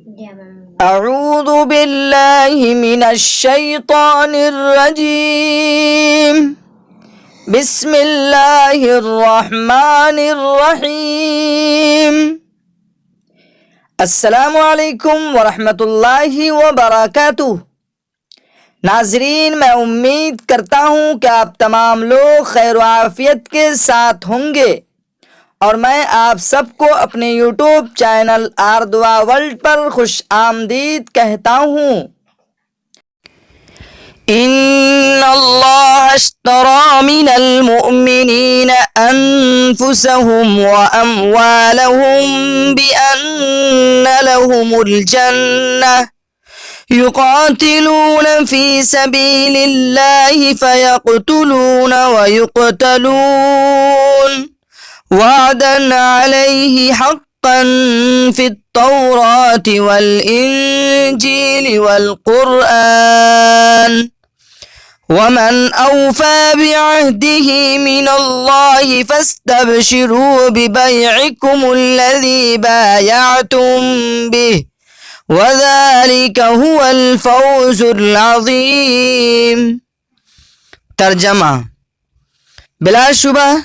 अऊज़ु बिल्लाहि मिनश शैतानिर रजीम बिस्मिल्लाहिर रहमानिर रहीम। अस्सलामु अलैकुम वरहमतुल्लाहि वबरकातुह। नाजरीन, मैं उम्मीद करता हूँ कि आप तमाम लोग खैर आफियत के साथ होंगे और मैं आप सबको अपने यूट्यूब चैनल आरदुआ वर्ल्ड पर खुश आमदीद कहता हूँ। इन्नल्लाह अश्तरा मिनल मुअमिनीन अनफुसहुम व अमवालहुम बिअन्न लहुमुल जन्नह युक़ातिलून फ़ी सबीलिल्लाहि फ़यक़्तुलून व युक़्तलून वअदन अलैहि हक़्क़न फ़ित्तौराति वल इंजीलि वल क़ुरआन वमन औफ़ा बिअहदिहि मिनल्लाहि फ़स्तबशिरू बिबैइकुमुल्लज़ी बायअतुम बिहि वज़ालिका हुवल फ़ौज़ुल अज़ीम। तर्जमा: बिलाशुबह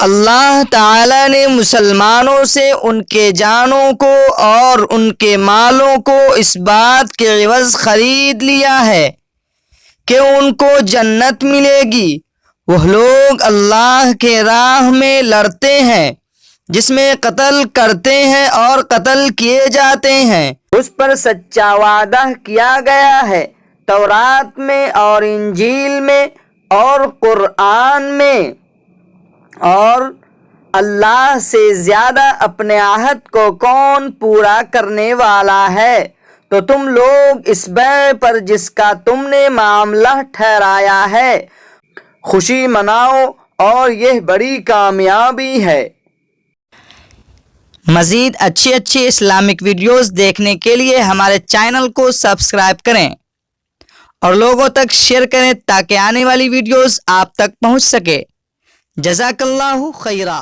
अल्लाह ताला ने मुसलमानों से उनके जानों को और उनके मालों को इस बात के एवज़ ख़रीद लिया है कि उनको जन्नत मिलेगी। वह लोग अल्लाह के राह में लड़ते हैं, जिसमें कत्ल करते हैं और कत्ल किए जाते हैं, उस पर सच्चा वादा किया गया है तौरात में और इंजील में और कुरान में, और अल्लाह से ज़्यादा अपने आहद को कौन पूरा करने वाला है। तो तुम लोग इस बैअ पर जिसका तुमने मामला ठहराया है खुशी मनाओ और यह बड़ी कामयाबी है। मज़ीद अच्छी इस्लामिक वीडियोस देखने के लिए हमारे चैनल को सब्सक्राइब करें और लोगों तक शेयर करें ताकि आने वाली वीडियोस आप तक पहुंच सके। जज़ाकल्लाहु खैरा।